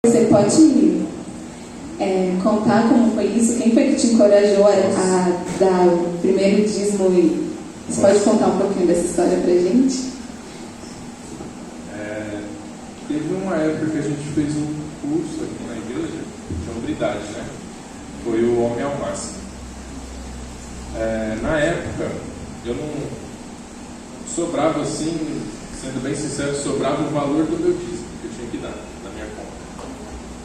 Você pode contar como foi isso? Quem foi que te encorajou a dar o primeiro dízimo? Você pode contar um pouquinho dessa história pra gente? Teve uma época que a gente fez um curso aqui na igreja de hombridade, né? Foi o Homem ao Máximo. Na época, eu não sobrava assim, sendo bem sincero, sobrava o valor do meu dízimo que eu tinha que dar na minha conta.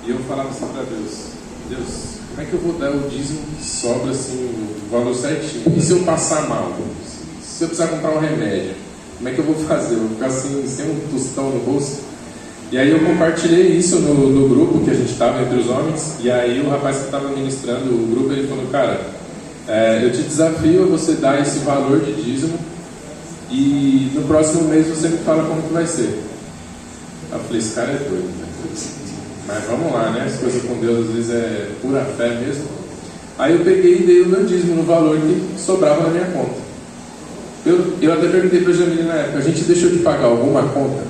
E eu falava assim para Deus, como é que eu vou dar o dízimo que sobra assim, o valor certinho? E se eu passar mal? Se eu precisar comprar um remédio, como é que eu vou fazer? Eu vou ficar assim, sem um tostão no bolso? E aí eu compartilhei isso no grupo que a gente estava entre os homens. E aí o rapaz que estava ministrando o grupo, ele falou, cara, eu te desafio a você dar esse valor de dízimo e no próximo mês você me fala como que vai ser. Eu falei, esse cara é doido, né? Mas vamos lá, né? As coisas com Deus às vezes é pura fé mesmo. Aí eu peguei e dei o meu dízimo no valor que sobrava na minha conta. Eu até perguntei para a Jamile na época, a gente deixou de pagar alguma conta?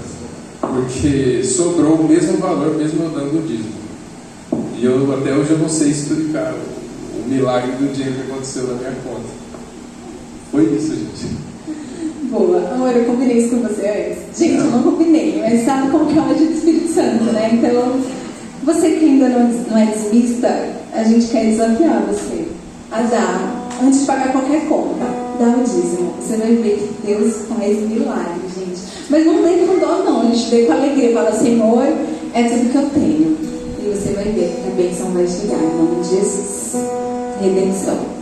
Porque sobrou o mesmo valor, mesmo eu dando o dízimo. E até hoje eu não sei explicar o milagre do dinheiro que aconteceu na minha conta. Foi isso, gente. Boa. Amor, eu combinei isso com você antes. Gente, eu não combinei, mas sabe como que é o agir do Espírito Santo, né? Então, você que ainda não é dizimista, a gente quer desafiar você a dar, antes de pagar qualquer conta, dá o dízimo. Você vai ver que Deus faz milagres, gente. Mas não dê com dó, não. A gente dê com alegria. Fala, Senhor, é tudo que eu tenho. E você vai ver que a bênção vai chegar. Em nome de Jesus. Redenção.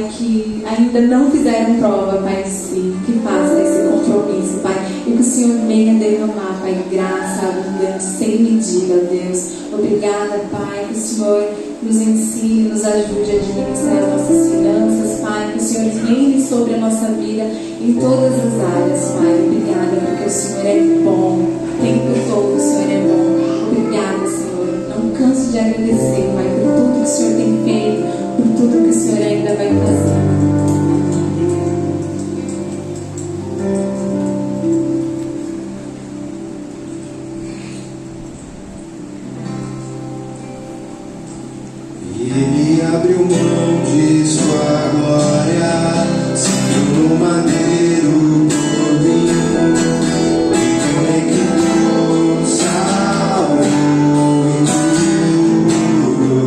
Pai, que ainda não fizeram prova, Pai, de si, que façam esse compromisso, Pai, e que o Senhor venha derramar, Pai, graça abundante, sem medida, Deus. Obrigada, Pai, que o Senhor nos ensine, nos ajude a administrar as nossas finanças, Pai, que o Senhor reine sobre a nossa vida em todas as áreas, Pai. Obrigada, porque o Senhor é bom, o tempo todo o Senhor é bom. Obrigada, Senhor. Não canso de agradecer, Pai, por tudo que o Senhor tem feito, por tudo que o Senhor ainda vai fazer. Ele abriu mão de sua glória, seguiu no madeiro por mim, e conectou, salvou e curou.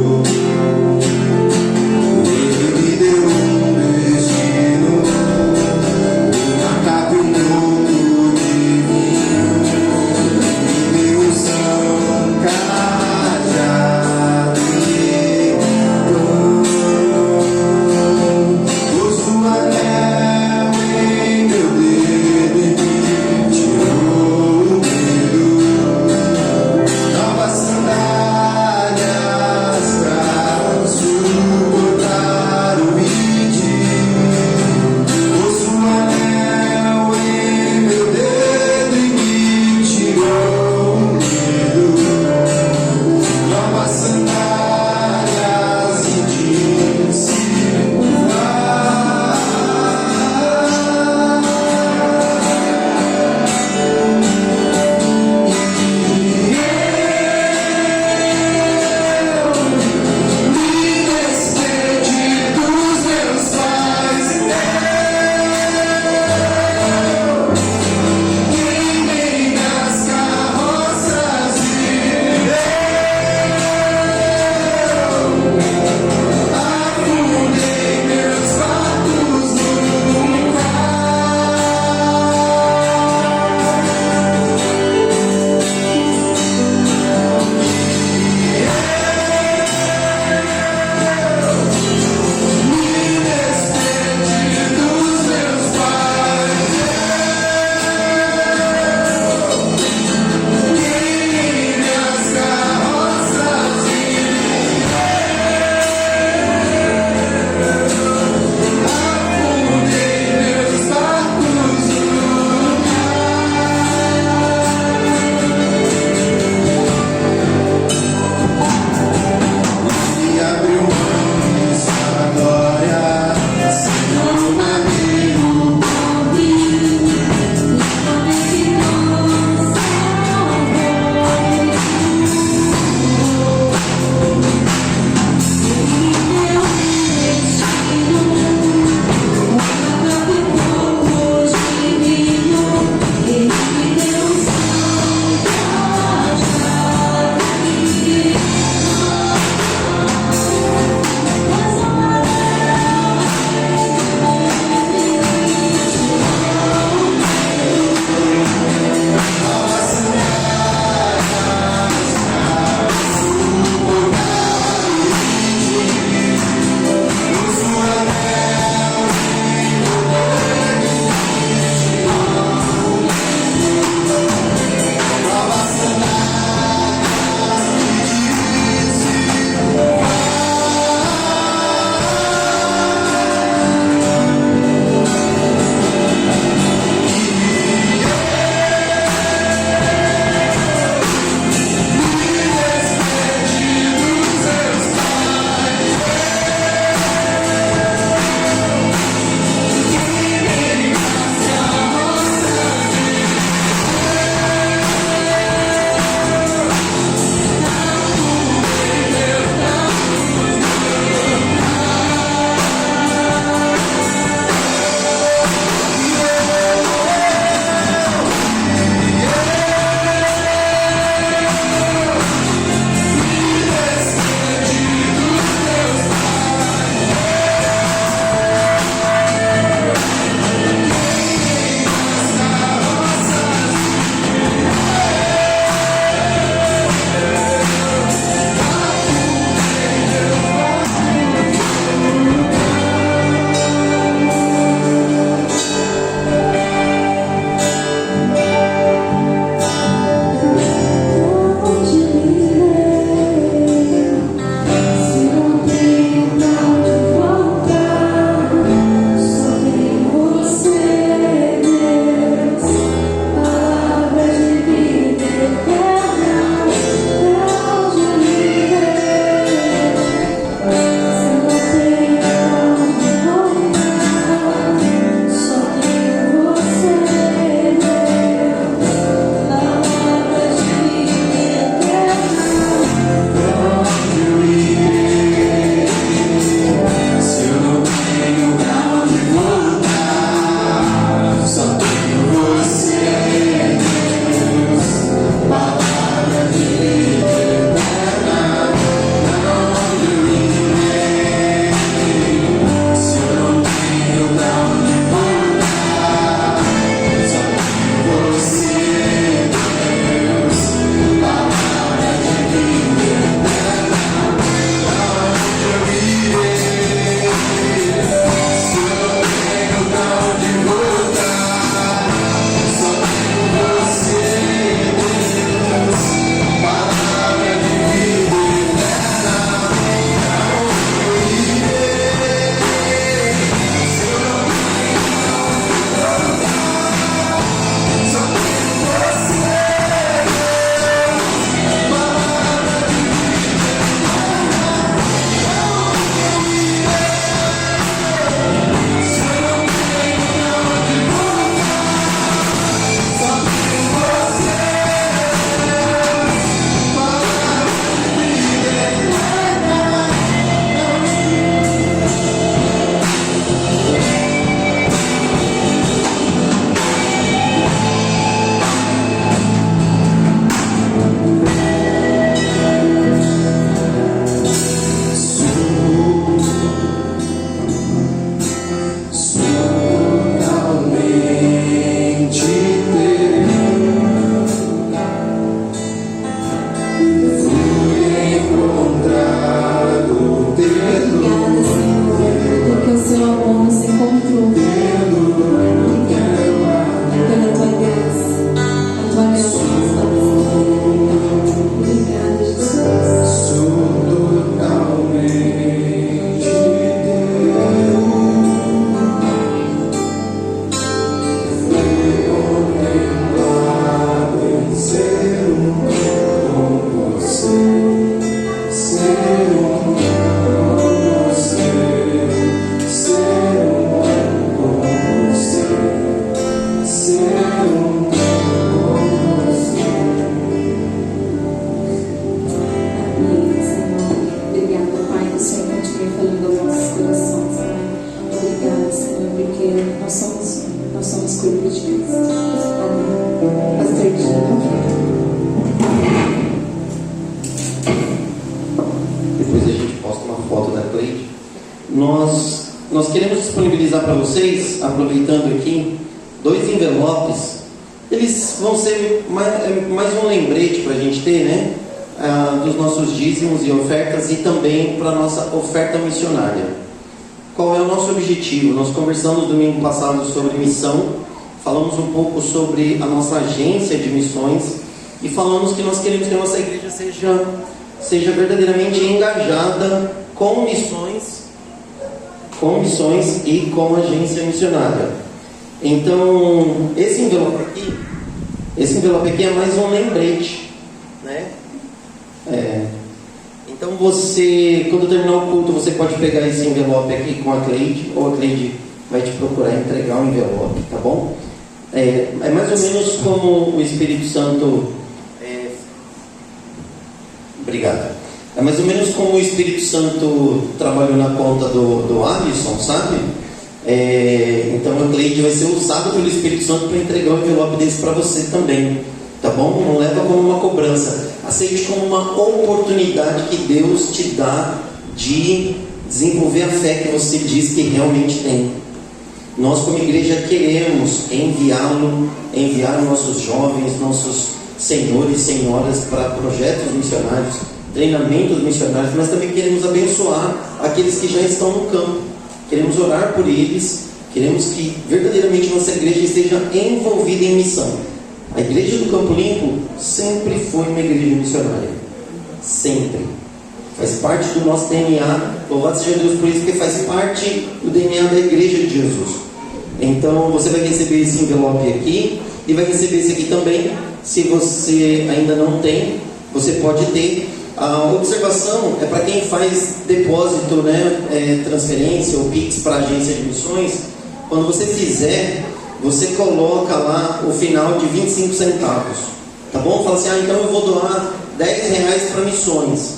totalmente teu. Fui encontrado pelo Obrigada, Senhor, porque o seu amor nos encontrou. Pela tua graça. A tua graça nos dá. Obrigada, Jesus. sou totalmente teu. Fui contemplado em ser com você, ser com você, ser com você, ser com você. Amém, Senhor. Obrigada, Pai, que o Senhor continue falando aos nossos corações, Pai. Obrigada, Senhor, porque nós somos corpo de Cristo. Amém. Pastor Dino. Depois a gente posta uma foto da Cleide. Nós queremos disponibilizar para vocês, aproveitando aqui, 2 envelopes. Eles vão ser mais um lembrete para a gente ter, né? Dos nossos dízimos e ofertas, e também para a nossa oferta missionária. Qual é o nosso objetivo? Nós conversamos domingo passado sobre missão, falamos um pouco sobre a nossa agência de missões e falamos que nós queremos que a nossa igreja seja verdadeiramente engajada com missões e com agência missionária. Então, esse envelope aqui é mais um lembrete, né? Então você, quando terminar o culto, você pode pegar esse envelope aqui com a Cleide, ou a Cleide vai te procurar entregar o envelope, tá bom? É mais ou menos como o Espírito Santo... Obrigado. É mais ou menos como o Espírito Santo trabalhou na conta do Alisson, sabe? Então a Cleide vai ser usada pelo Espírito Santo para entregar o envelope desse para você também, tá bom? Não leva como uma cobrança, aceite como uma oportunidade que Deus te dá de desenvolver a fé que você diz que realmente tem. Nós como igreja queremos enviar nossos jovens, nossos senhores e senhoras para projetos missionários, treinamentos missionários, mas também queremos abençoar aqueles que já estão no campo. Queremos orar por eles, queremos que verdadeiramente nossa igreja esteja envolvida em missão. A igreja do Campo Limpo sempre foi uma igreja missionária, sempre. Faz parte do nosso DNA, louvado seja Deus por isso, porque faz parte do DNA da igreja de Jesus. Então você vai receber esse envelope aqui e vai receber esse aqui também. Se você ainda não tem, você pode ter. A observação é para quem faz depósito, né, transferência ou Pix para a agência de missões. Quando você fizer, você coloca lá o final de 25 centavos, tá bom? Fala assim, então eu vou doar R$10 para missões.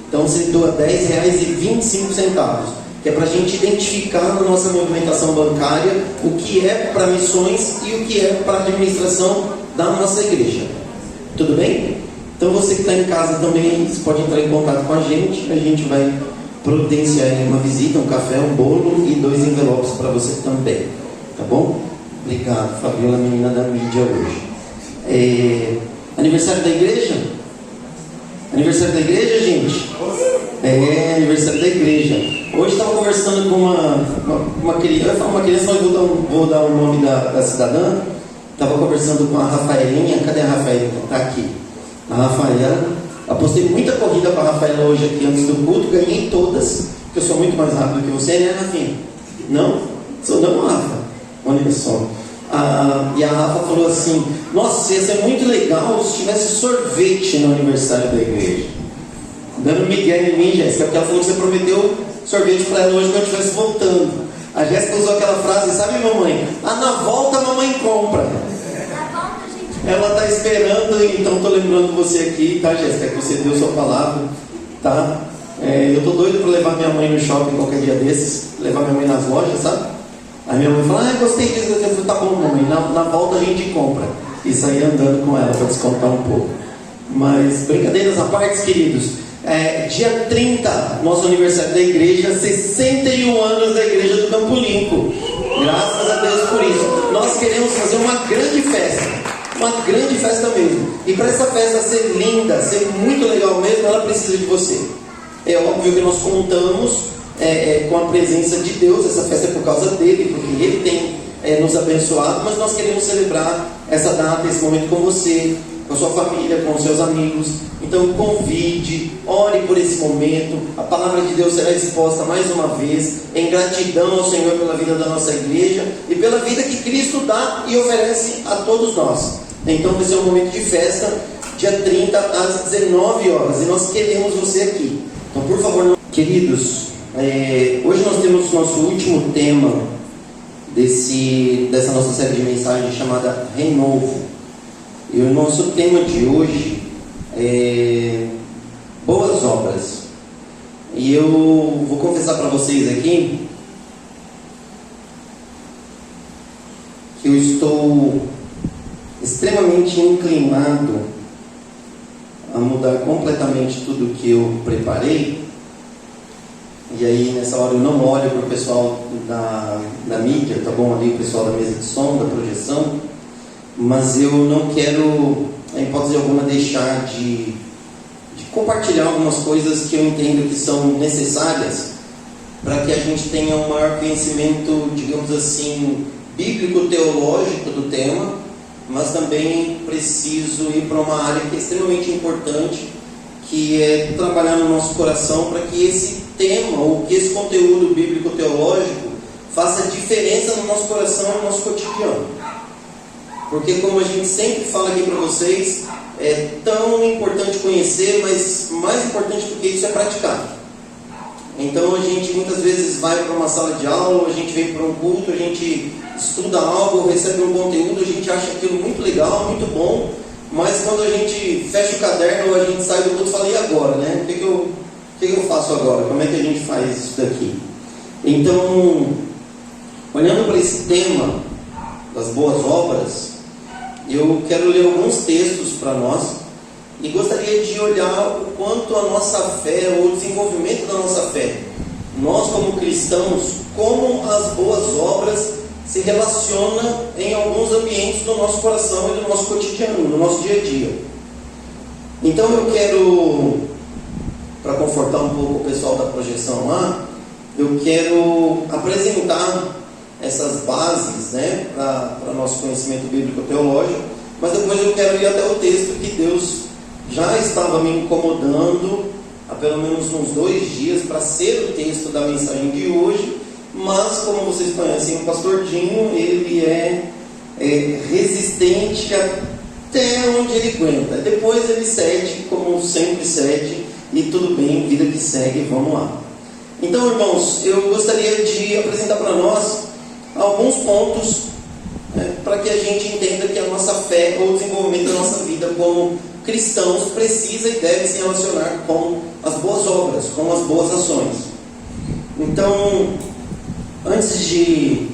Então você doa R$10,25, que é para a gente identificar na nossa movimentação bancária o que é para missões e o que é para administração da nossa igreja. Tudo bem? Então você que está em casa também, você pode entrar em contato com a gente vai providenciar uma visita, um café, um bolo e 2 envelopes para você também, tá bom? Obrigado, Fabiola, menina da mídia hoje. Aniversário da igreja? Aniversário da igreja, gente? Aniversário da igreja. Hoje estava conversando com uma criança, mas vou dar o nome da cidadã. Estava conversando com a Rafaelinha. Cadê a Rafaelinha? Está aqui. A Rafaela. Apostei muita corrida para a Rafaela hoje aqui antes do culto. Ganhei todas, porque eu sou muito mais rápido que você, né, Rafinha? Não? Sou não, Rafa. Olha só. E a Rafa falou assim: nossa, ia ser muito legal se tivesse sorvete no aniversário da igreja. Dando migué em mim, Jéssica, porque ela falou que você prometeu sorvete para ela hoje quando eu estivesse voltando. A Jéssica usou aquela frase, sabe, mamãe? Na volta a mamãe compra. Ela está esperando, então estou lembrando você aqui, tá, Jéssica? Que você deu sua palavra, tá? Eu estou doido para levar minha mãe no shopping qualquer dia desses, levar minha mãe nas lojas, sabe? Aí minha mãe fala, gostei disso. Eu falei, tá bom, mamãe, na volta a gente compra. E sair andando com ela para descontar um pouco. Mas, brincadeiras à parte, queridos. Dia 30, nosso aniversário da igreja, 61 anos da igreja do Campo Limpo. nós queremos fazer uma grande festa mesmo. E para essa festa ser linda, ser muito legal mesmo, ela precisa de você. É óbvio que nós contamos com a presença de Deus. Essa festa é por causa dele, porque ele tem nos abençoado, mas nós queremos celebrar essa data, esse momento com você, com a sua família, com os seus amigos. Então convide, ore por esse momento. A palavra de Deus será exposta mais uma vez em gratidão ao Senhor pela vida da nossa igreja e pela vida que Cristo dá e oferece a todos nós. Então vai ser um momento de festa, dia 30 às 19 horas, e nós queremos você aqui. Então por favor, não... Queridos, hoje nós temos nosso último tema dessa nossa série de mensagens chamada Renovo. E o nosso tema de hoje é boas obras. E eu vou confessar para vocês aqui que eu estou extremamente inclinado a mudar completamente tudo que eu preparei. E aí nessa hora eu não olho para o pessoal da mídia, tá bom? Ali o pessoal da mesa de som, da projeção. Mas eu não quero, em hipótese alguma, deixar de compartilhar algumas coisas que eu entendo que são necessárias para que a gente tenha um maior conhecimento, digamos assim, bíblico-teológico do tema, mas também preciso ir para uma área que é extremamente importante, que é trabalhar no nosso coração para que esse tema, ou que esse conteúdo bíblico-teológico faça diferença no nosso coração e no nosso cotidiano. Porque, como a gente sempre fala aqui para vocês, é tão importante conhecer, mas mais importante do que isso é praticar. Então a gente muitas vezes vai para uma sala de aula, a gente vem para um culto, a gente estuda algo, recebe um conteúdo, a gente acha aquilo muito legal, muito bom, mas quando a gente fecha o caderno, a gente sai do culto e fala, e agora, né? O que eu faço agora? Como é que a gente faz isso daqui? Então, olhando para esse tema das boas obras, eu quero ler alguns textos para nós e gostaria de olhar o quanto a nossa fé, ou o desenvolvimento da nossa fé, nós como cristãos, como as boas obras se relacionam em alguns ambientes do nosso coração e do nosso cotidiano, no nosso dia a dia. Então eu quero, para confortar um pouco o pessoal da projeção lá, eu quero apresentar essas bases, né, para nosso conhecimento bíblico-teológico, mas depois eu quero ir até o texto que Deus já estava me incomodando há pelo menos uns 2 dias para ser o texto da mensagem de hoje, mas como vocês conhecem o pastor Dinho, ele é resistente até onde ele aguenta. Depois ele cede, como sempre cede, e tudo bem, vida que segue, vamos lá. Então, irmãos, eu gostaria de apresentar para nós alguns pontos, né, para que a gente entenda que a nossa fé ou o desenvolvimento da nossa vida como cristãos precisa e deve se relacionar com as boas obras, com as boas ações. Então, antes de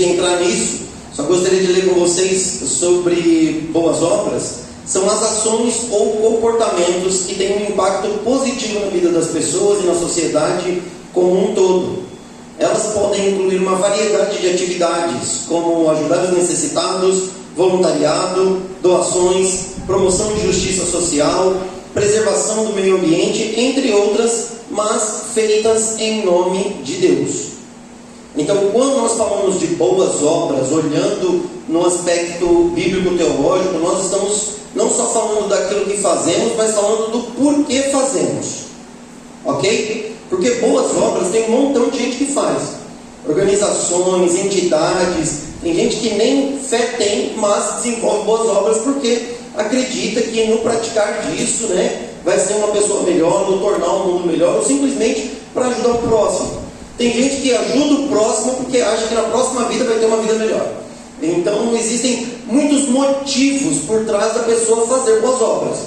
entrar nisso, só gostaria de ler com vocês sobre boas obras. São as ações ou comportamentos que têm um impacto positivo na vida das pessoas e na sociedade como um todo. Elas podem incluir uma variedade de atividades, como ajudar os necessitados, voluntariado, doações, promoção de justiça social, preservação do meio ambiente, entre outras, mas feitas em nome de Deus. Então, quando nós falamos de boas obras, olhando no aspecto bíblico-teológico, nós estamos não só falando daquilo que fazemos, mas falando do porquê fazemos. Ok? Porque boas obras tem um montão de gente que faz. Organizações, entidades, tem gente que nem fé tem, mas desenvolve boas obras porque acredita que no praticar disso, né, vai ser uma pessoa melhor, no tornar o mundo melhor, ou simplesmente para ajudar o próximo. Tem gente que ajuda o próximo porque acha que na próxima vida vai ter uma vida melhor. Então existem muitos motivos por trás da pessoa fazer boas obras.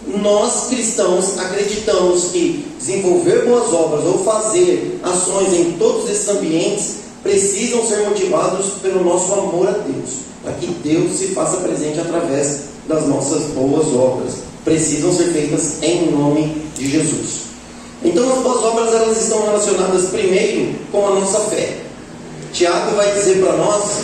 Nós cristãos acreditamos que desenvolver boas obras ou fazer ações em todos esses ambientes precisam ser motivados pelo nosso amor a Deus, para que Deus se faça presente através das nossas boas obras. Precisam ser feitas em nome de Jesus. Então as boas obras, elas estão relacionadas primeiro com a nossa fé. Tiago vai dizer para nós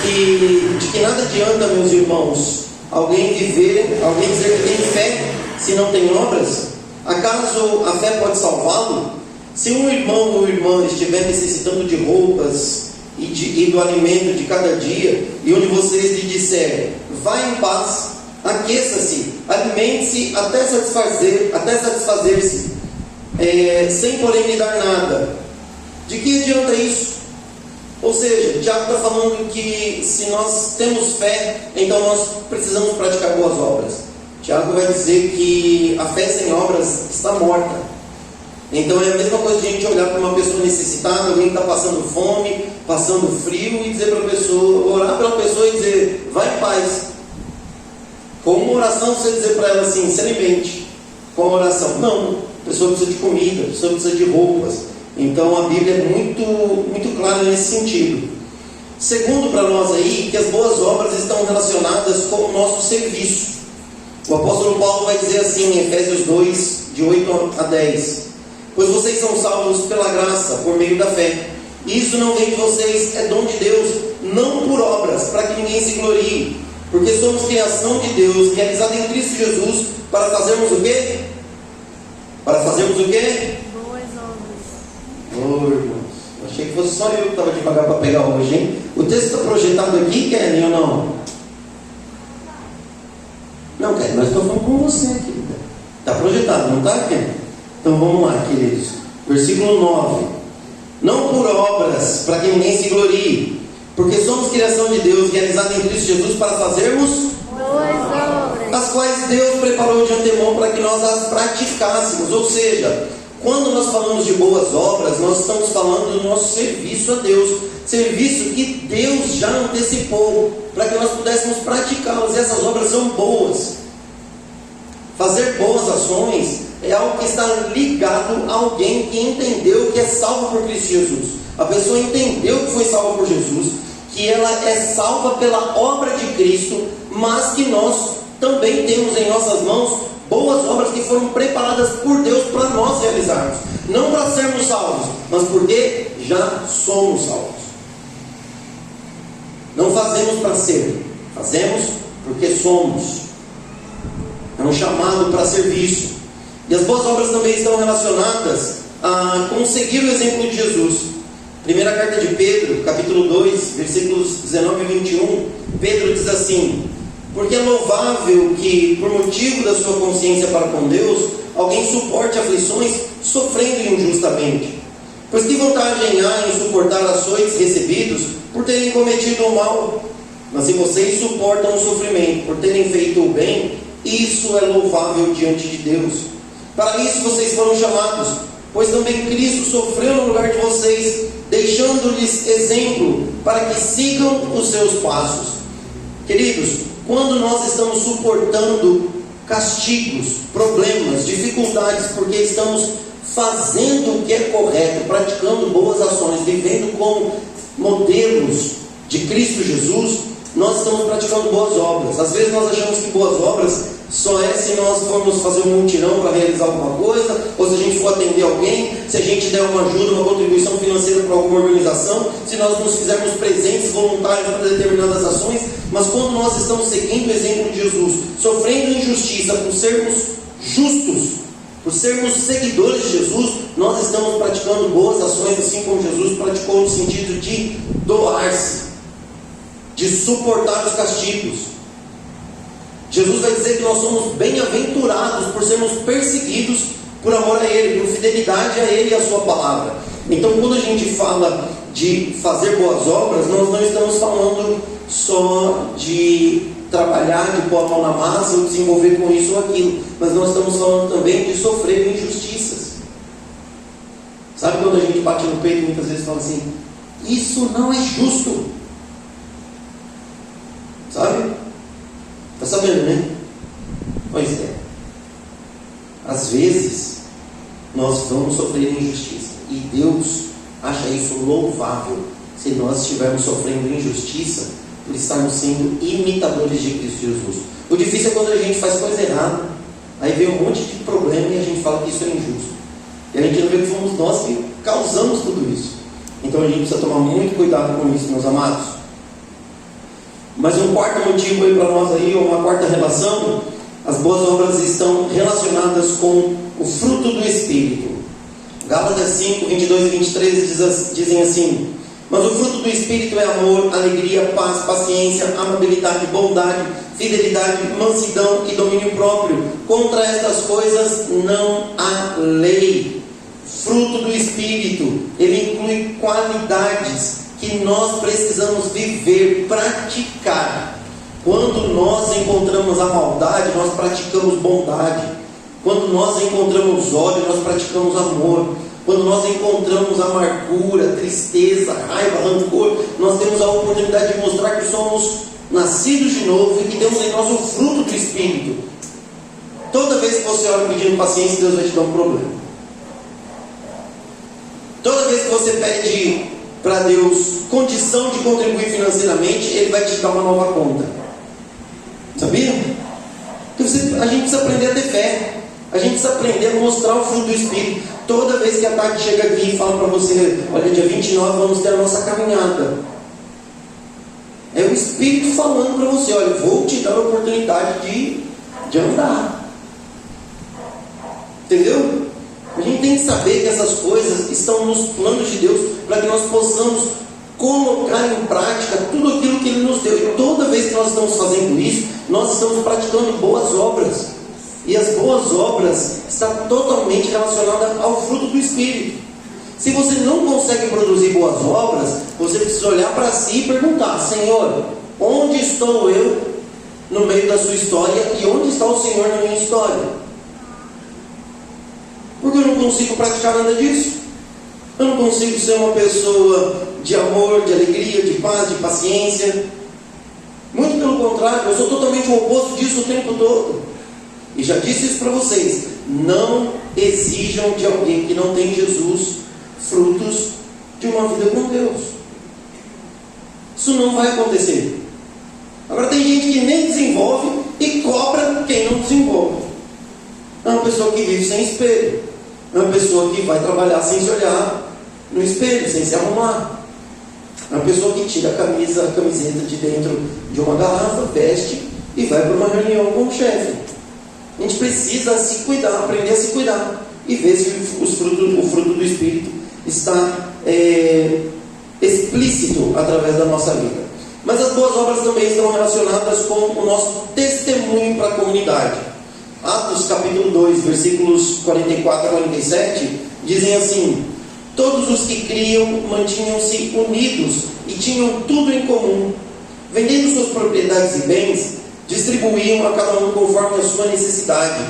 de que nada adianta, meus irmãos, alguém dizer que tem fé se não tem obras. Acaso a fé pode salvá-lo? Se um irmão ou irmã estiver necessitando de roupas e do alimento de cada dia, e onde vocês lhe disserem, vá em paz, aqueça-se, alimente-se até satisfazer-se, sem porém lhe dar nada, de que adianta isso? Ou seja, Tiago está falando que se nós temos fé, então nós precisamos praticar boas obras. Tiago vai dizer que a fé sem obras está morta. Então é a mesma coisa de a gente olhar para uma pessoa necessitada, alguém que está passando fome, passando frio, e dizer para a pessoa, orar pela pessoa e dizer, vai em paz. Com uma oração você dizer para ela assim, se alimente. Com a oração, não, a pessoa precisa de comida, a pessoa precisa de roupas. Então a Bíblia é muito clara nesse sentido. Segundo para nós aí, que as boas obras estão relacionadas com o nosso serviço. O apóstolo Paulo vai dizer assim em Efésios 2, de 8 a 10: pois vocês são salvos pela graça, por meio da fé. Isso não vem de vocês, é dom de Deus, não por obras, para que ninguém se glorie. Porque somos criação de Deus, realizada em Cristo Jesus, para fazermos o quê? Para fazermos o quê? Oh, irmãos, achei que fosse só eu que estava devagar para pegar hoje, hein? O texto está projetado aqui, Kelly, ou não? Não, Kelly, nós estamos falando com você, querida. Está projetado, não está, Kelly? Então vamos lá, queridos. Versículo 9: não por obras, para que ninguém se glorie, porque somos criação de Deus, realizada em Cristo Jesus, para fazermos boas obras, as quais Deus preparou de antemão para que nós as praticássemos. Ou seja, quando nós falamos de boas obras, nós estamos falando do nosso serviço a Deus, serviço que Deus já antecipou, para que nós pudéssemos praticá-las, e essas obras são boas. Fazer boas ações é algo que está ligado a alguém que entendeu que é salvo por Cristo Jesus. A pessoa entendeu que foi salva por Jesus, que ela é salva pela obra de Cristo, mas que nós também temos em nossas mãos boas obras que foram preparadas por Deus para nós realizarmos. Não para sermos salvos, mas porque já somos salvos. Não fazemos para ser, fazemos porque somos. É um chamado para serviço. E as boas obras também estão relacionadas a conseguir o exemplo de Jesus. Primeira carta de Pedro, capítulo 2, versículos 19 e 21, Pedro diz assim: porque é louvável que, por motivo da sua consciência para com Deus, alguém suporte aflições, sofrendo injustamente. Pois que vantagem há em suportar açoites recebidos por terem cometido o mal? Mas se vocês suportam o sofrimento por terem feito o bem, isso é louvável diante de Deus. Para isso vocês foram chamados, pois também Cristo sofreu no lugar de vocês, deixando-lhes exemplo para que sigam os seus passos. Queridos, quando nós estamos suportando castigos, problemas, dificuldades, porque estamos fazendo o que é correto, praticando boas ações, vivendo como modelos de Cristo Jesus, nós estamos praticando boas obras. Às vezes nós achamos que boas obras só é se nós formos fazer um mutirão para realizar alguma coisa, ou se a gente for atender alguém, se a gente der uma ajuda, uma contribuição financeira para alguma organização, se nós nos fizermos presentes voluntários para determinadas ações. Mas quando nós estamos seguindo o exemplo de Jesus, sofrendo injustiça por sermos justos, por sermos seguidores de Jesus, nós estamos praticando boas ações, assim como Jesus praticou, no sentido de doar-se, de suportar os castigos. Jesus vai dizer que nós somos bem-aventurados por sermos perseguidos por amor a Ele, por fidelidade a Ele e a Sua palavra. Então, quando a gente fala de fazer boas obras, nós não estamos falando só de trabalhar, de pôr a mão na massa ou desenvolver com isso ou aquilo, mas nós estamos falando também de sofrer injustiças. Sabe quando a gente bate no peito e muitas vezes fala assim, isso não é justo? Sabe? Está sabendo, né? Pois é. Às vezes nós vamos sofrer injustiça, e Deus acha isso louvável se nós estivermos sofrendo injustiça por estarmos sendo imitadores de Cristo Jesus. O difícil é quando a gente faz coisa errada, aí vem um monte de problema e a gente fala que isso é injusto, e a gente não vê que fomos nós que causamos tudo isso. Então a gente precisa tomar muito cuidado com isso, meus amados. Mas um quarto motivo aí para nós aí, ou uma quarta relação, as boas obras estão relacionadas com o fruto do Espírito. Gálatas 5, 22 e 23 dizem assim: mas o fruto do Espírito é amor, alegria, paz, paciência, amabilidade, bondade, fidelidade, mansidão e domínio próprio. Contra estas coisas não há lei. Fruto do Espírito, ele inclui qualidades que nós precisamos viver, praticar. Quando nós encontramos a maldade, nós praticamos bondade. Quando nós encontramos ódio, nós praticamos amor. Quando nós encontramos amargura, tristeza, raiva, rancor, nós temos a oportunidade de mostrar que somos nascidos de novo e que temos em nós o fruto do Espírito. Toda vez que você ora pedindo paciência, Deus vai te dar um problema. Toda vez que você pede para Deus condição de contribuir financeiramente, Ele vai te dar uma nova conta. Sabia? Porque a gente precisa aprender a ter fé. A gente precisa aprender a mostrar o fruto do Espírito. Toda vez que a Tati chega aqui e fala para você: olha, dia 29 vamos ter a nossa caminhada. É o Espírito falando para você: olha, vou te dar a oportunidade de andar. Entendeu? A gente tem que saber que essas coisas estão nos planos de Deus para que nós possamos colocar em prática tudo aquilo que Ele nos deu. E toda vez que nós estamos fazendo isso, nós estamos praticando boas obras. E as boas obras estão totalmente relacionadas ao fruto do Espírito. Se você não consegue produzir boas obras, você precisa olhar para si e perguntar: Senhor, onde estou eu no meio da sua história e onde está o Senhor na minha história? Porque eu não consigo praticar nada disso. Eu não consigo ser uma pessoa de amor, de alegria, de paz, de paciência. Muito pelo contrário, eu sou totalmente o oposto disso o tempo todo. E já disse isso para vocês: não exijam de alguém que não tem Jesus frutos de uma vida com Deus. Isso não vai acontecer. Agora tem gente que nem desenvolve e cobra quem não desenvolve. É uma pessoa que vive sem espelho. É uma pessoa que vai trabalhar sem se olhar no espelho, sem se arrumar. É uma pessoa que tira a camiseta de dentro de uma garrafa, veste e vai para uma reunião com o chefe. A gente precisa se cuidar, aprender a se cuidar e ver se o fruto do Espírito está explícito através da nossa vida. Mas as boas obras também estão relacionadas com o nosso testemunho para a comunidade. Atos capítulo 2, versículos 44 a 47 dizem assim: todos os que criam mantinham-se unidos e tinham tudo em comum. Vendendo suas propriedades e bens, distribuíam a cada um conforme a sua necessidade.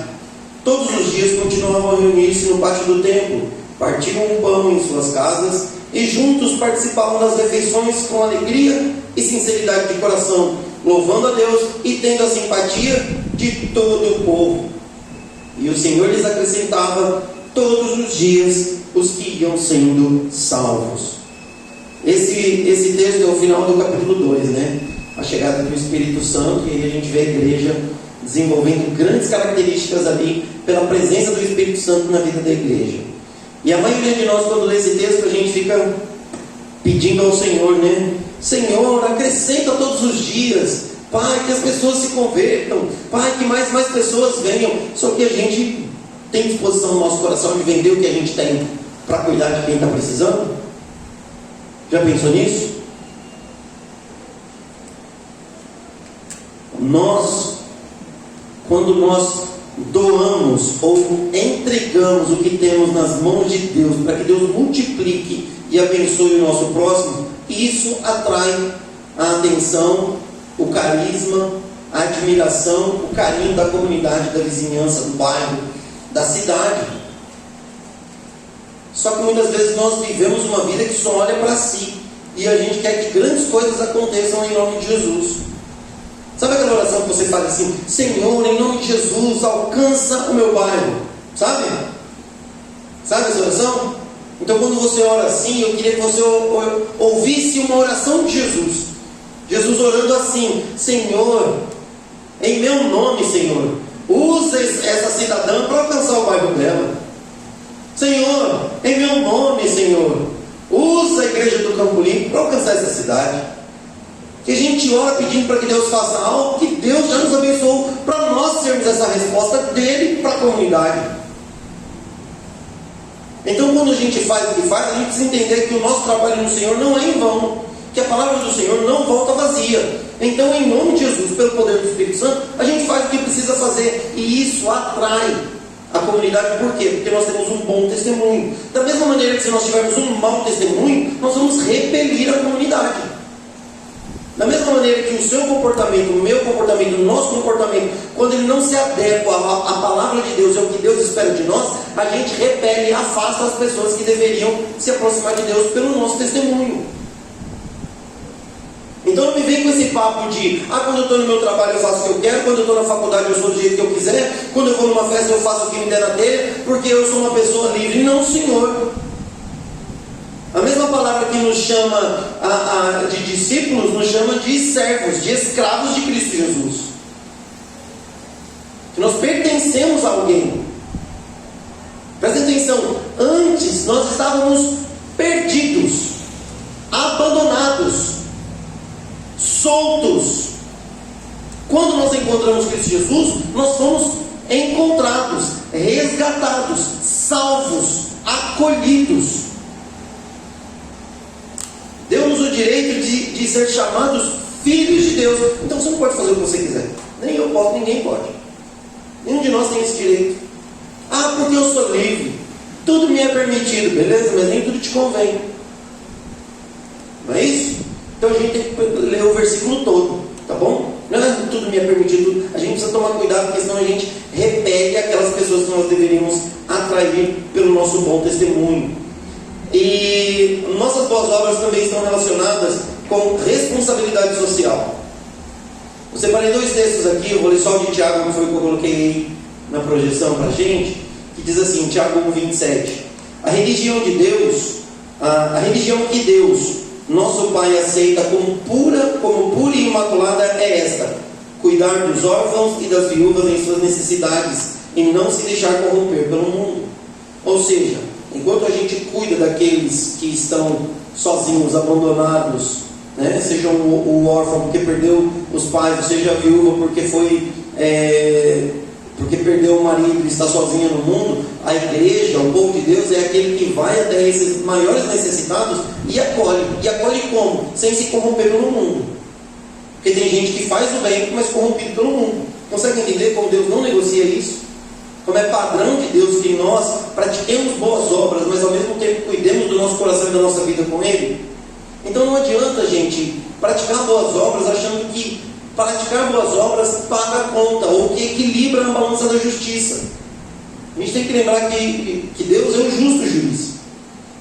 Todos os dias continuavam a reunir-se no pátio do templo, partiam o pão em suas casas e juntos participavam das refeições com alegria e sinceridade de coração, louvando a Deus e tendo a simpatia de todo o povo. E o Senhor lhes acrescentava todos os dias os que iam sendo salvos. Esse texto é o final do capítulo 2, né? A chegada do Espírito Santo, e aí a gente vê a igreja desenvolvendo grandes características ali pela presença do Espírito Santo na vida da igreja. E a maioria de nós, quando lê esse texto, a gente fica pedindo ao Senhor, né? Senhor, acrescenta todos os dias, Pai, que as pessoas se convertam, Pai, que mais pessoas venham. Só que a gente tem disposição no nosso coração de vender o que a gente tem para cuidar de quem está precisando? Já pensou nisso? Quando nós doamos ou entregamos o que temos nas mãos de Deus para que Deus multiplique e abençoe o nosso próximo, isso atrai a atenção, o carisma, a admiração, o carinho da comunidade, da vizinhança, do bairro, da cidade. Só que muitas vezes nós vivemos uma vida que só olha para si e a gente quer que grandes coisas aconteçam em nome de Jesus. Sabe aquela oração que você faz assim: Senhor, em nome de Jesus, alcança o meu bairro? Sabe? Sabe essa oração? Então quando você ora assim, eu queria que você ouvisse uma oração de Jesus. Jesus orando assim: Senhor, em meu nome, Senhor, usa essa cidadã para alcançar o bairro dela. Senhor, em meu nome, Senhor, Usa a igreja do Campo Limpo para alcançar essa cidade. Que a gente ora pedindo para que Deus faça algo que Deus já nos abençoou para nós sermos essa resposta dele para a comunidade. Então, quando a gente faz o que faz, a gente precisa entender que o nosso trabalho no Senhor não é em vão, que a palavra do Senhor não volta vazia. Então, em nome de Jesus, pelo poder do Espírito Santo, a gente faz o que precisa fazer, e isso atrai a comunidade. Por quê? Porque nós temos um bom testemunho. Da mesma maneira que se nós tivermos um mau testemunho, nós vamos repelir a comunidade. Da mesma maneira que o seu comportamento, o meu comportamento, o nosso comportamento, quando ele não se adequa à palavra de Deus, ao que Deus espera de nós, a gente repele e afasta as pessoas que deveriam se aproximar de Deus pelo nosso testemunho. Então não me vem com esse papo de quando eu estou no meu trabalho eu faço o que eu quero, quando eu estou na faculdade eu sou do jeito que eu quiser, quando eu vou numa festa eu faço o que me der na telha, porque eu sou uma pessoa livre. Não, Senhor. A mesma palavra que nos chama de discípulos, nos chama de servos, de escravos de Cristo Jesus. Que nós pertencemos a alguém. Presta atenção, antes nós estávamos perdidos, abandonados, soltos. Quando nós encontramos Cristo Jesus, nós fomos encontrados, resgatados, salvos, acolhidos. Deu-nos o direito de ser chamados filhos de Deus. Então você não pode fazer o que você quiser. Nem eu posso, ninguém pode. Nenhum de nós tem esse direito. Porque eu sou livre, tudo me é permitido. Beleza, mas nem tudo te convém. Não é isso? Então a gente tem que ler o versículo todo, tá bom? Não é tudo me é permitido. A gente precisa tomar cuidado, porque senão a gente repele aquelas pessoas que nós deveríamos atrair pelo nosso bom testemunho. E nossas boas obras também estão relacionadas com responsabilidade social. Eu separei 2 textos aqui, eu vou ler só o de Tiago, que foi o que eu coloquei aí na projeção para a gente, que diz assim, Tiago 1,27: a religião de Deus, a religião que Deus, nosso Pai, aceita como pura e imaculada é esta: cuidar dos órfãos e das viúvas em suas necessidades, e não se deixar corromper pelo mundo. Ou seja, enquanto a gente cuida daqueles que estão sozinhos, abandonados, né? Seja o órfão porque perdeu os pais, seja a viúva porque perdeu o marido e está sozinha no mundo, a igreja, o povo de Deus, é aquele que vai até esses maiores necessitados e acolhe. E acolhe como? Sem se corromper pelo mundo. Porque tem gente que faz o bem, mas corrompido pelo mundo. Consegue entender como Deus não negocia isso? Como é padrão de Deus que nós pratiquemos boas obras, mas ao mesmo tempo cuidemos do nosso coração e da nossa vida com Ele? Então não adianta, gente, praticar boas obras achando que praticar boas obras paga a conta, ou que equilibra na balança da justiça. A gente tem que lembrar que Deus é o justo juiz.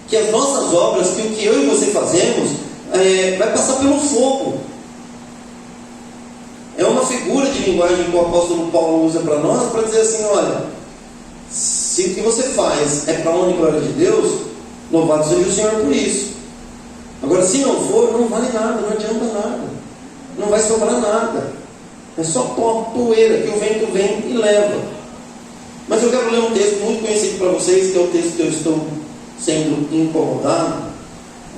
Que as nossas obras, que o que eu e você fazemos, vai passar pelo fogo. É uma figura de linguagem que o apóstolo Paulo usa para nós, para dizer assim, olha, se o que você faz é para a honra e glória de Deus, louvado seja o Senhor por isso. Agora, se não for, não vale nada, não adianta nada, não vai sobrar nada, é só pó, poeira, que o vento vem e leva. Mas eu quero ler um texto muito conhecido para vocês, que é o texto que eu estou sendo incomodado,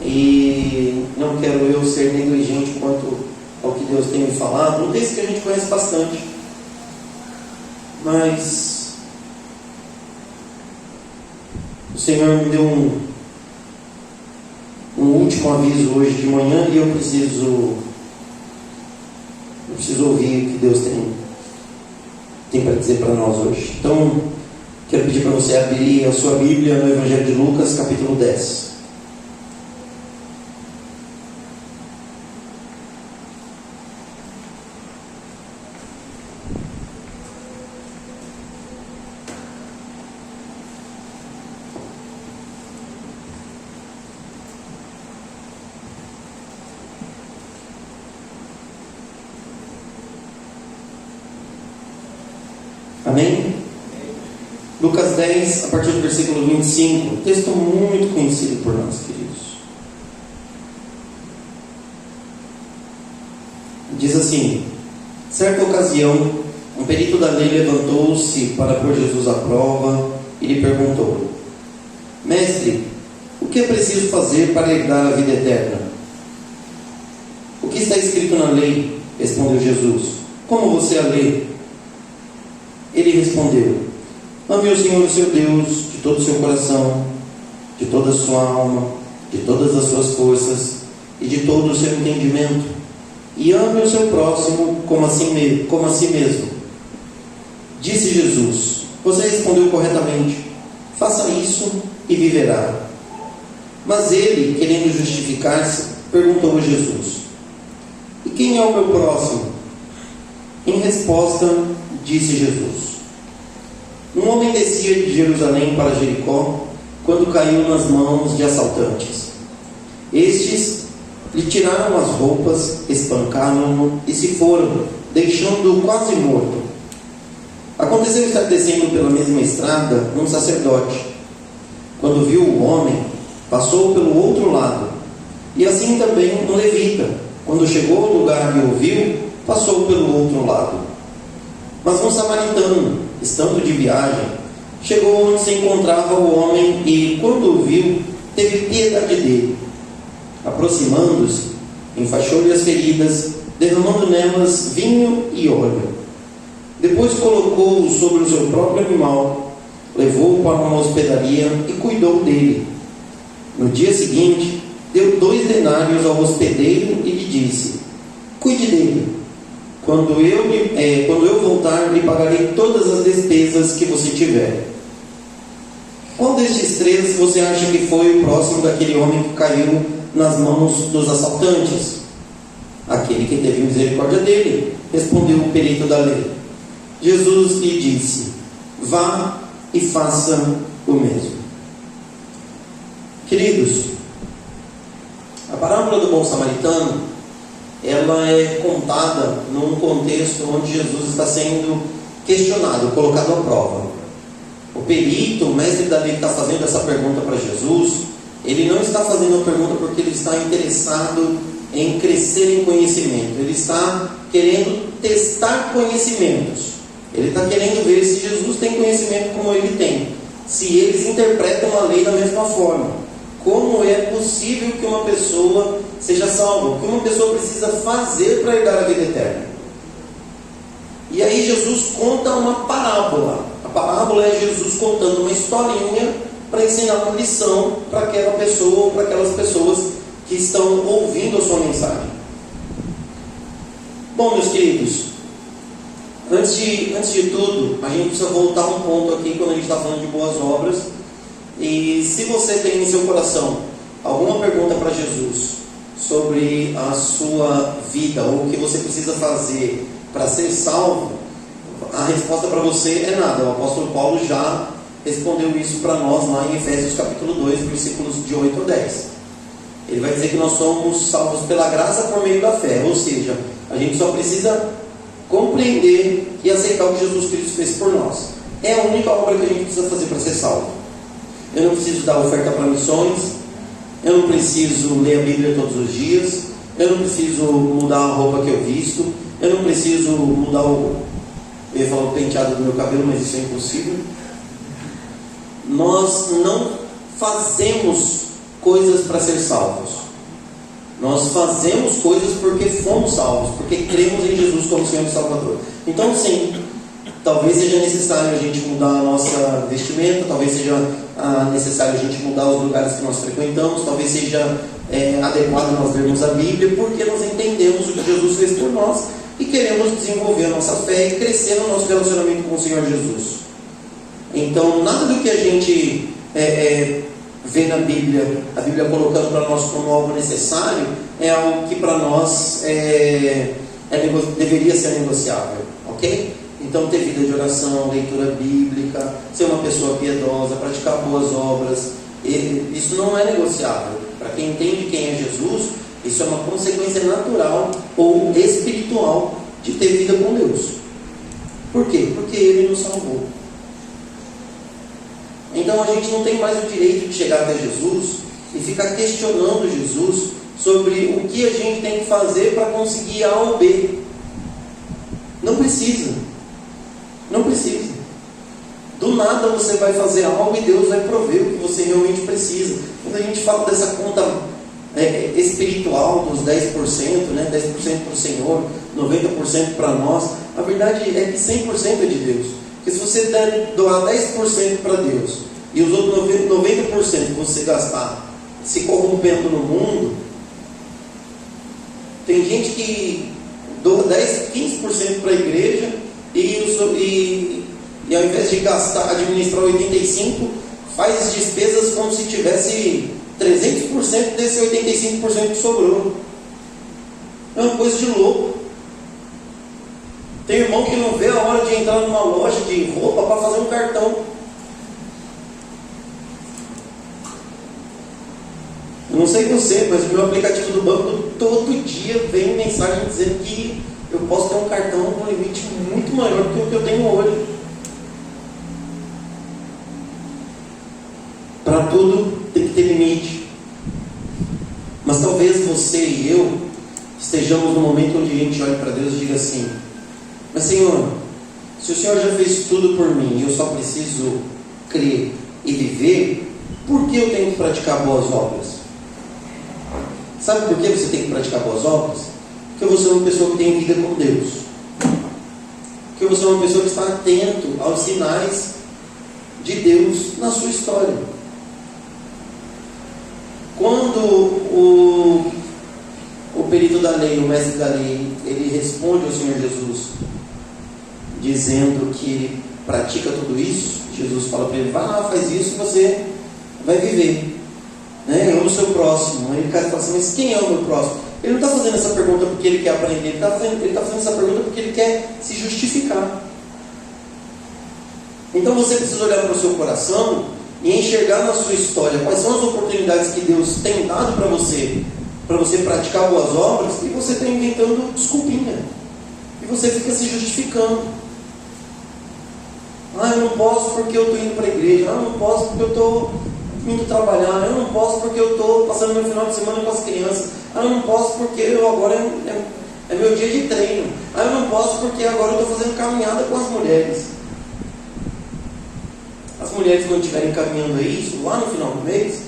e não quero eu ser negligente quanto ao que Deus tem me falado. Um texto que a gente conhece bastante, mas o Senhor me deu um último aviso hoje de manhã, e eu preciso ouvir o que Deus tem para dizer para nós hoje. Então, quero pedir para você abrir a sua Bíblia no Evangelho de Lucas, capítulo 10. Amém? Lucas 10, a partir do versículo 25, um texto muito conhecido por nós, queridos. Diz assim: certa ocasião, um perito da lei levantou-se para pôr Jesus à prova e lhe perguntou: mestre, o que é preciso fazer para herdar a vida eterna? O que está escrito na lei? Respondeu Jesus. Como você a lê? Ele respondeu: ame o Senhor seu Deus de todo o seu coração, de toda a sua alma, de todas as suas forças e de todo o seu entendimento, e ame o seu próximo como a si mesmo. Disse Jesus: você respondeu corretamente, faça isso e viverá. Mas ele, querendo justificar-se, perguntou a Jesus: e quem é o meu próximo? Em resposta, disse Jesus: um homem descia de Jerusalém para Jericó, quando caiu nas mãos de assaltantes. Estes lhe tiraram as roupas, espancaram-no e se foram, deixando-o quase morto. Aconteceu estar descendo pela mesma estrada um sacerdote. Quando viu o homem, passou pelo outro lado. E assim também um levita, quando chegou ao lugar e o viu, passou pelo outro lado. Mas um samaritano, estando de viagem, chegou onde se encontrava o homem e, quando o viu, teve piedade dele. Aproximando-se, enfaixou-lhe as feridas, derramando nelas vinho e óleo. Depois colocou-o sobre o seu próprio animal, levou-o para uma hospedaria e cuidou dele. No dia seguinte, deu 2 denários ao hospedeiro e lhe disse: cuide dele. Quando eu voltar, lhe pagarei todas as despesas que você tiver. Qual destes 3 você acha que foi o próximo daquele homem que caiu nas mãos dos assaltantes? Aquele que teve misericórdia dele, respondeu o perito da lei. Jesus lhe disse: vá e faça o mesmo. Queridos, a parábola do bom samaritano, ela é contada num contexto onde Jesus está sendo questionado, colocado à prova. O perito, o mestre da lei que está fazendo essa pergunta para Jesus, ele não está fazendo a pergunta porque ele está interessado em crescer em conhecimento. Ele está querendo testar conhecimentos. Ele está querendo ver se Jesus tem conhecimento como ele tem, se eles interpretam a lei da mesma forma. Como é possível que uma pessoa seja salva? O que uma pessoa precisa fazer para herdar a vida eterna? E aí Jesus conta uma parábola. A parábola é Jesus contando uma historinha para ensinar uma lição para aquela pessoa ou para aquelas pessoas que estão ouvindo a sua mensagem. Bom, meus queridos, antes de tudo, a gente precisa voltar um ponto aqui quando a gente está falando de boas obras. E se você tem em seu coração alguma pergunta para Jesus sobre a sua vida ou o que você precisa fazer para ser salvo, a resposta para você é nada. O apóstolo Paulo já respondeu isso para nós lá em Efésios capítulo 2, versículos de 8 a 10. Ele vai dizer que nós somos salvos pela graça por meio da fé, ou seja, a gente só precisa compreender e aceitar o que Jesus Cristo fez por nós. É a única obra que a gente precisa fazer para ser salvo. Eu não preciso dar oferta para missões, eu não preciso ler a Bíblia todos os dias, eu não preciso mudar a roupa que eu visto, eu não preciso mudar eu ia falar o penteado do meu cabelo, mas isso é impossível. Nós não fazemos coisas para ser salvos. Nós fazemos coisas porque fomos salvos, porque cremos em Jesus como Senhor e Salvador. Então, sim, talvez seja necessário a gente mudar a nossa vestimenta, talvez seja necessário a gente mudar os lugares que nós frequentamos, talvez seja adequado nós lermos a Bíblia, porque nós entendemos o que Jesus fez por nós e queremos desenvolver a nossa fé e crescer no nosso relacionamento com o Senhor Jesus. Então, nada do que a gente vê na Bíblia, a Bíblia colocando para nós como algo necessário, é algo que para nós deveria ser negociável, ok? Então, ter vida de oração, leitura bíblica, ser uma pessoa piedosa, praticar boas obras, isso não é negociável. Para quem entende quem é Jesus, isso é uma consequência natural ou espiritual de ter vida com Deus. Por quê? Porque Ele nos salvou. Então a gente não tem mais o direito de chegar até Jesus e ficar questionando Jesus sobre o que a gente tem que fazer para conseguir A ou B. Não precisa. Não precisa. Do nada você vai fazer algo e Deus vai prover o que você realmente precisa. Quando a gente fala dessa conta espiritual dos 10%, né? 10% para o Senhor, 90% para nós, a verdade é que 100% é de Deus. Porque se você doar 10% para Deus e os outros 90% que você gastar se corrompendo no mundo, tem gente que doa 10, 15% para a igreja e ao invés de gastar, administrar 85%, faz as despesas como se tivesse 300% desse 85% que sobrou. É uma coisa de louco. Tem irmão que não vê a hora de entrar numa loja de roupa para fazer um cartão. Eu não sei você, mas o meu aplicativo do banco todo dia vem mensagem dizendo que eu posso ter um cartão com limite muito maior do que o que eu tenho hoje. Para tudo tem que ter limite. Mas talvez você e eu estejamos no momento onde a gente olha para Deus e diga assim: mas Senhor, se o Senhor já fez tudo por mim e eu só preciso crer e viver, por que eu tenho que praticar boas obras? Sabe por que você tem que praticar boas obras? Porque você é uma pessoa que tem vida com Deus. Porque você é uma pessoa que está atento aos sinais de Deus na sua história. Quando o perito da lei, o mestre da lei, ele responde ao Senhor Jesus, dizendo que ele pratica tudo isso, Jesus fala para ele: vai lá, faz isso e você vai viver. Ama o seu próximo. Aí o cara fala assim: mas quem é o meu próximo? Ele não está fazendo essa pergunta porque ele quer aprender, ele está fazendo essa pergunta porque ele quer se justificar. Então você precisa olhar para o seu coração e enxergar na sua história quais são as oportunidades que Deus tem dado para você praticar boas obras, e você está inventando desculpinha. E você fica se justificando. Eu não posso porque eu estou indo para a igreja. Eu não posso porque eu estou indo trabalhar. Eu não posso porque eu estou passando meu final de semana com as crianças. Eu não posso porque eu agora é meu dia de treino. Eu não posso porque agora eu estou fazendo caminhada com as mulheres. As mulheres, quando estiverem caminhando isso, lá no final do mês,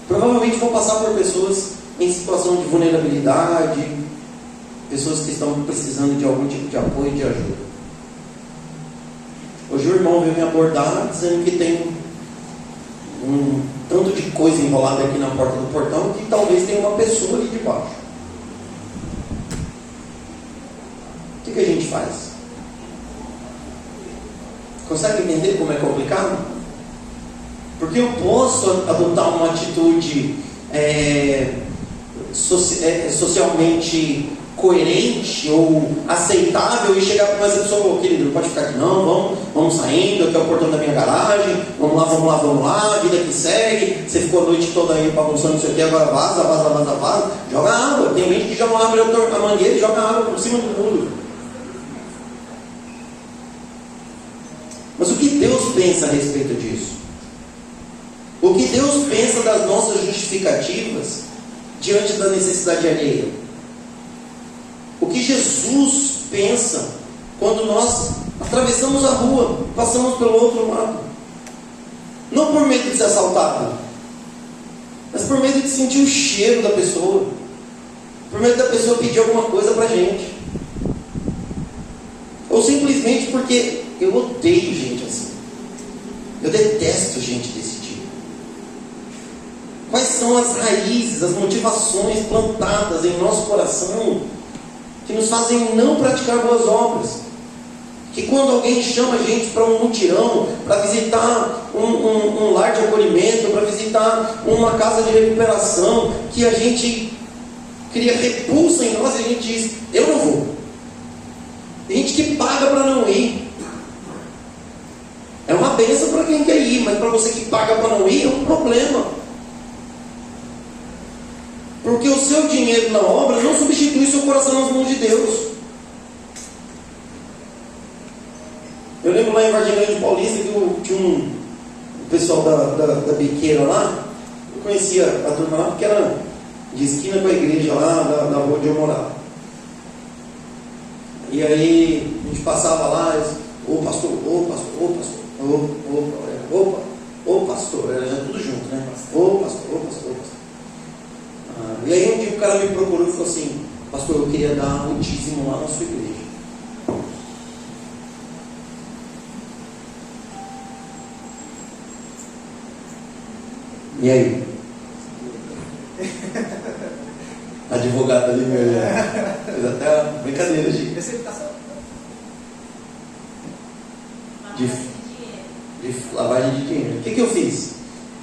provavelmente vão passar por pessoas em situação de vulnerabilidade, pessoas que estão precisando de algum tipo de apoio e de ajuda. Hoje o irmão veio me abordar dizendo que tem um tanto de coisa enrolada aqui na porta do portão que talvez tenha uma pessoa ali debaixo. O que a gente faz? Consegue entender como é complicado? Porque eu posso adotar uma atitude socialmente coerente ou aceitável e chegar para essa pessoa: querido, não pode ficar aqui não, vamos saindo, aqui é o portão da minha garagem, vamos lá, a vida que segue, você ficou a noite toda aí bagunçando isso aqui, agora vaza, joga água. Tem gente que já não abre a mangueira e joga água por cima do muro. Mas o que Deus pensa a respeito disso? O que Deus pensa das nossas justificativas diante da necessidade alheia? O que Jesus pensa quando nós atravessamos a rua, passamos pelo outro lado? Não por medo de ser assaltado, mas por medo de sentir o cheiro da pessoa, por medo da pessoa pedir alguma coisa para a gente, ou simplesmente porque eu odeio gente assim. Eu detesto gente desse tipo. Quais são as raízes, as motivações plantadas em nosso coração que nos fazem não praticar boas obras? Que quando alguém chama a gente para um mutirão, para visitar um lar de acolhimento, para visitar uma casa de recuperação, que a gente cria repulsa em nós e a gente diz: eu não vou. Tem gente que paga para não ir. É uma bênção para quem quer ir, mas para você que paga para não ir é um problema. Porque o seu dinheiro na obra não substitui seu coração nas mãos de Deus. Eu lembro lá em Vargem Grande Paulista que tinha um pessoal da biqueira lá. Eu conhecia a turma lá porque era de esquina com a igreja lá da rua onde eu morava. E aí a gente passava lá e disse: ô pastor. Ô pastor, era tudo junto, né? Ô pastor. E aí um dia o cara me procurou e falou assim: pastor, eu queria dar o dízimo lá na sua igreja. E aí? Advogado ali, meu. Fez até uma brincadeira de lavagem de dinheiro. O que eu fiz?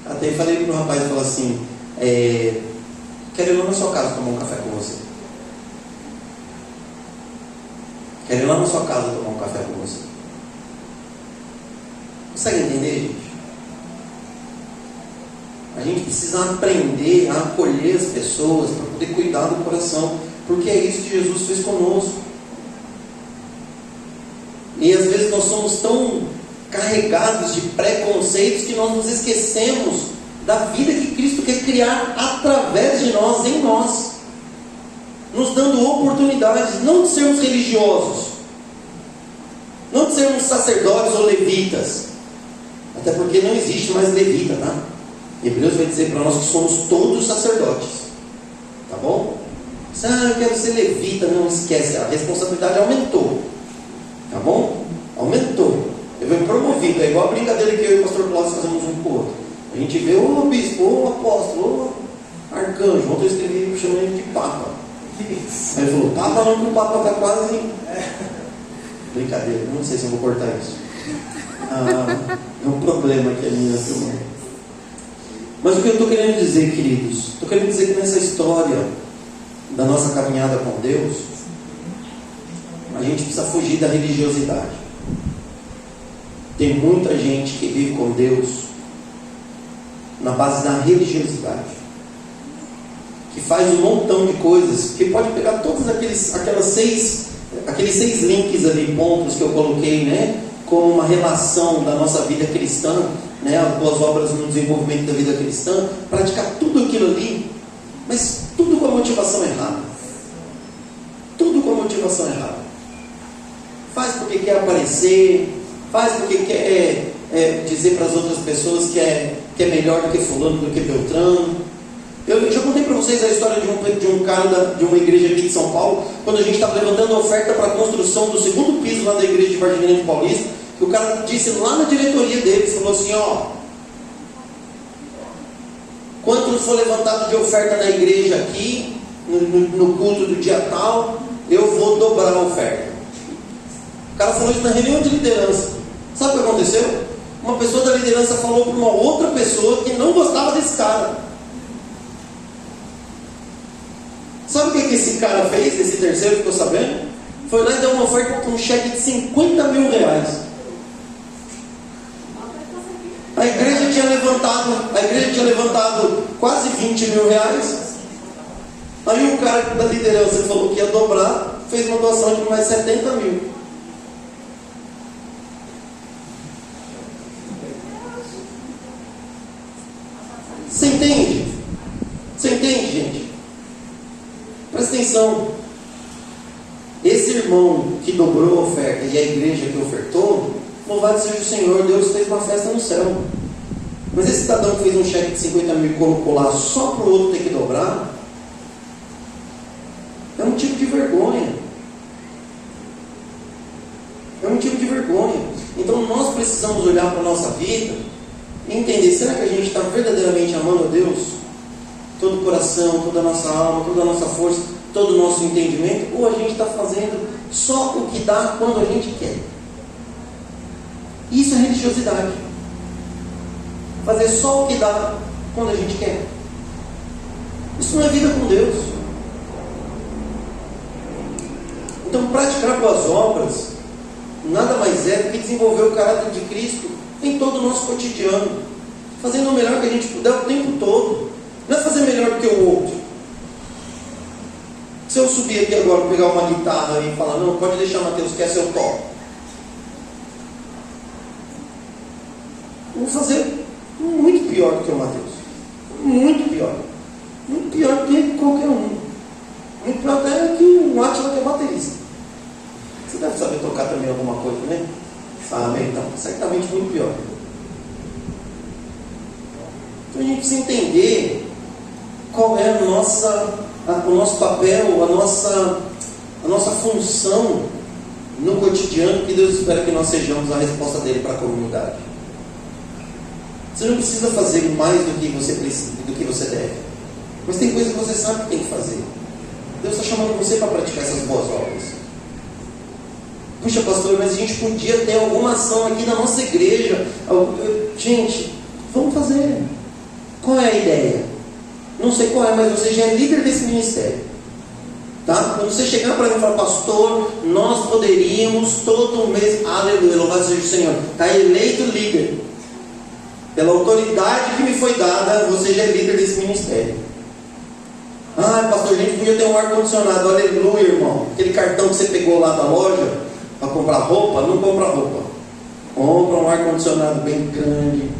Até falei pro rapaz, falou assim: quero ir lá na sua casa tomar um café com você. Quero ir lá na sua casa tomar um café com você. Consegue entender, gente? A gente precisa aprender a acolher as pessoas para poder cuidar do coração, porque é isso que Jesus fez conosco. E às vezes nós somos tão carregados de preconceitos que nós nos esquecemos da vida que Cristo quer criar através de nós, em nós, nos dando oportunidades, não de sermos religiosos, não de sermos sacerdotes ou levitas, até porque não existe mais levita, tá? Hebreus vai dizer para nós que somos todos sacerdotes, tá bom? Eu quero ser levita, não esquece, a responsabilidade aumentou, tá bom? Aumentou. Eu fui promovido, é igual a brincadeira que eu e o pastor Cláudio fazemos um com o outro. A gente vê o bispo, o apóstolo, o arcanjo. Ontem eu escrevi chamando ele de papa. Aí ele falou: papa não, que o papa está quase. Brincadeira, não sei se eu vou cortar isso. É um problema que a minha filmou. Mas o que eu estou querendo dizer, queridos? Estou querendo dizer que nessa história da nossa caminhada com Deus, a gente precisa fugir da religiosidade. Tem muita gente que vive com Deus na base da religiosidade, que faz um montão de coisas, que pode pegar todos aqueles seis links ali, pontos que eu coloquei, né, com uma relação da nossa vida cristã, né, as obras no desenvolvimento da vida cristã, praticar tudo aquilo ali, mas tudo com a motivação errada. Tudo com a motivação errada. Faz porque quer aparecer, faz porque quer dizer para as outras pessoas que é melhor do que fulano, do que Beltrano. Eu já contei para vocês a história de um cara de uma igreja aqui de São Paulo, quando a gente estava levantando a oferta para a construção do segundo piso lá da igreja de Vargem Grande Paulista, que o cara disse lá na diretoria deles, falou assim: quanto for levantado de oferta na igreja aqui, no culto do dia tal, eu vou dobrar a oferta. O cara falou isso na reunião de liderança. Sabe o que aconteceu? Uma pessoa da liderança falou para uma outra pessoa que não gostava desse cara. Sabe o que esse cara fez? Esse terceiro ficou sabendo? Foi lá e deu uma oferta com um cheque de 50 mil reais. A igreja tinha levantado quase 20 mil reais. Aí o cara da liderança falou que ia dobrar, fez uma doação de mais 70 mil. Você entende? Você entende, gente? Presta atenção. Esse irmão que dobrou a oferta e a igreja que ofertou, louvado seja o Senhor, Deus fez uma festa no céu. Mas esse cidadão que fez um cheque de 50 mil e colocou lá só para o outro ter que dobrar, é um tipo de vergonha. É um tipo de vergonha. Então nós precisamos olhar para a nossa vida e entender: será que a gente está verdadeiramente amando a Deus? Todo o coração, toda a nossa alma, toda a nossa força, todo o nosso entendimento? Ou a gente está fazendo só o que dá quando a gente quer? Isso é religiosidade. Fazer só o que dá quando a gente quer. Isso não é vida com Deus. Então, praticar boas obras nada mais é do que desenvolver o caráter de Cristo em todo o nosso cotidiano, fazendo o melhor que a gente puder o tempo todo. Não é fazer melhor do que o outro. Se eu subir aqui agora, pegar uma guitarra e falar: não, pode deixar, Mateus, que essa eu toco, vou fazer muito pior do que o Mateus. Muito pior. Muito pior do que qualquer um. Muito pior até que o Átila, que é baterista. Você deve saber tocar também alguma coisa, né? Sabe? Então, certamente muito pior. Então a gente precisa entender qual é o nosso papel, a nossa função no cotidiano, que Deus espera que nós sejamos a resposta dele para a comunidade. Você não precisa fazer mais do que você precisa, do que você deve, mas tem coisa que você sabe que tem que fazer. Deus está chamando você para praticar essas boas obras. Puxa, pastor, mas a gente podia ter alguma ação aqui na nossa igreja. Gente, vamos fazer. Qual é a ideia? Não sei qual é, mas você já é líder desse ministério. Tá? Quando você chegar para mim e falar, pastor, nós poderíamos todo mês, aleluia, louvado seja o Senhor, está eleito líder. Pela autoridade que me foi dada, você já é líder desse ministério. Ah, pastor, a gente podia ter um ar-condicionado, aleluia, irmão. Aquele cartão que você pegou lá da loja para comprar roupa, não compra roupa. Compra um ar-condicionado bem grande.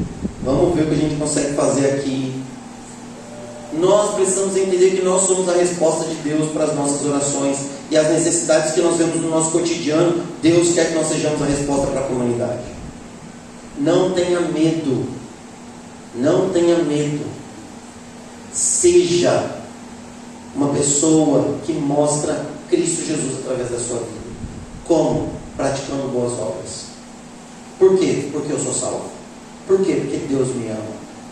Vamos ver o que a gente consegue fazer aqui. Nós precisamos entender que nós somos a resposta de Deus para as nossas orações e as necessidades que nós vemos no nosso cotidiano. Deus quer que nós sejamos a resposta para a comunidade. Não tenha medo. Não tenha medo. Seja uma pessoa que mostra Cristo Jesus através da sua vida. Como? Praticando boas obras. Por quê? Porque eu sou salvo. Por quê? Porque Deus me ama.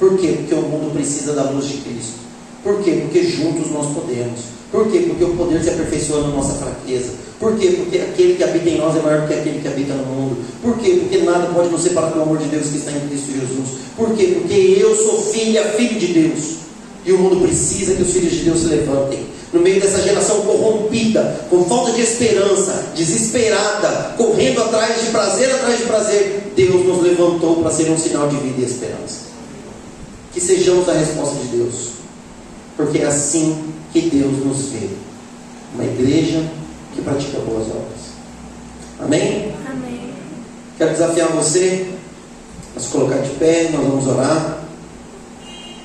Por quê? Porque o mundo precisa da luz de Cristo. Por quê? Porque juntos nós podemos. Por quê? Porque o poder se aperfeiçoa na nossa fraqueza. Por quê? Porque aquele que habita em nós é maior que aquele que habita no mundo. Por quê? Porque nada pode nos separar do amor de Deus que está em Cristo Jesus. Por quê? Porque eu sou filho de Deus. E o mundo precisa que os filhos de Deus se levantem. No meio dessa geração corrompida, com falta de esperança, desesperada, correndo atrás de prazer, Deus nos levantou para ser um sinal de vida e esperança. Que sejamos a resposta de Deus. Porque é assim que Deus nos vê. Uma igreja que pratica boas obras. Amém? Amém. Quero desafiar você a se colocar de pé, nós vamos orar.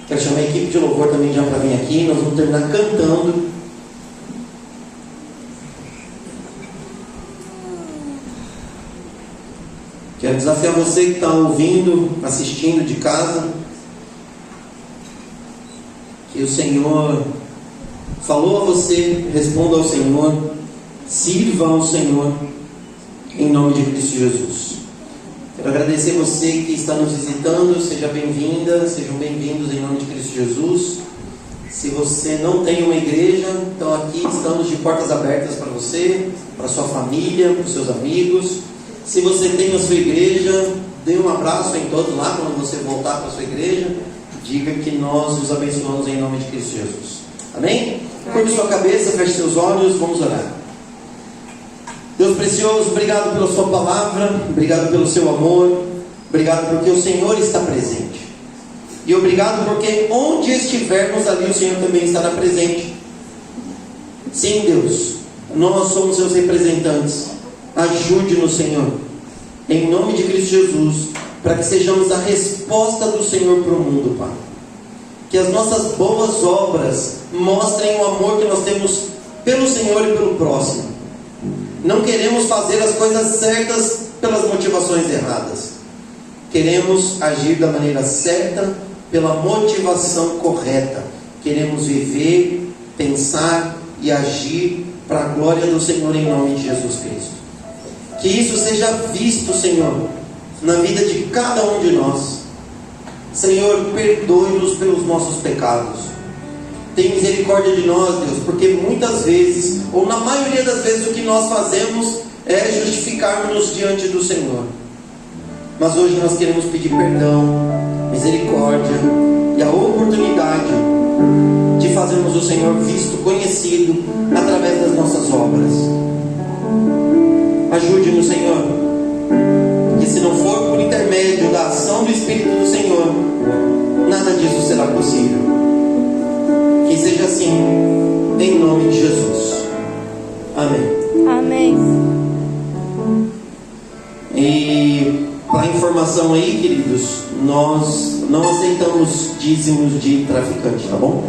Quero chamar a equipe de louvor também já para vir aqui. Nós vamos terminar cantando. Quero desafiar você que está ouvindo, assistindo de casa, que o Senhor falou a você, responda ao Senhor, sirva ao Senhor, em nome de Cristo Jesus. Quero agradecer você que está nos visitando, seja bem-vinda, sejam bem-vindos em nome de Cristo Jesus. Se você não tem uma igreja, então aqui estamos de portas abertas para você, para sua família, para os seus amigos. Se você tem a sua igreja, dê um abraço em todos lá quando você voltar para a sua igreja. Diga que nós os abençoamos em nome de Cristo Jesus. Amém? Curte sua cabeça, feche seus olhos, vamos orar. Deus precioso, obrigado pela sua palavra, obrigado pelo seu amor, obrigado porque o Senhor está presente. E obrigado porque onde estivermos ali o Senhor também estará presente. Sim, Deus, nós somos seus representantes. Ajude-nos, Senhor, em nome de Cristo Jesus, para que sejamos a resposta do Senhor para o mundo, Pai. Que as nossas boas obras mostrem o amor que nós temos pelo Senhor e pelo próximo. Não queremos fazer as coisas certas pelas motivações erradas. Queremos agir da maneira certa, pela motivação correta. Queremos viver, pensar e agir para a glória do Senhor em nome de Jesus Cristo. Que isso seja visto, Senhor, na vida de cada um de nós. Senhor, perdoe-nos pelos nossos pecados. Tem misericórdia de nós, Deus, porque muitas vezes, ou na maioria das vezes, o que nós fazemos é justificarmos-nos diante do Senhor. Mas hoje nós queremos pedir perdão, misericórdia e a oportunidade de fazermos o Senhor visto, conhecido, através das nossas obras. Ajude-nos, Senhor, porque se não for por intermédio da ação do Espírito do Senhor, nada disso será possível. Que seja assim, em nome de Jesus. Amém. Amém. E para informação aí, queridos, nós não aceitamos dízimos de traficante, tá bom?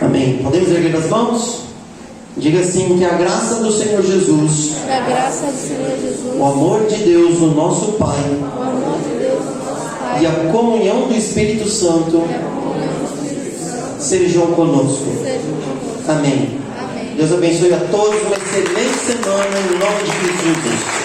Amém. Podemos erguer as mãos? Diga assim: que a graça do Senhor Jesus, Da graça do Senhor Jesus, o amor de Deus, o nosso Pai, o amor de Deus, nosso Pai, e a comunhão do Espírito Santo e a comunhão do Espírito Santo sejam conosco. sejam conosco. Amém. Amém. Deus abençoe a todos, uma excelente semana em nome de Cristo Jesus.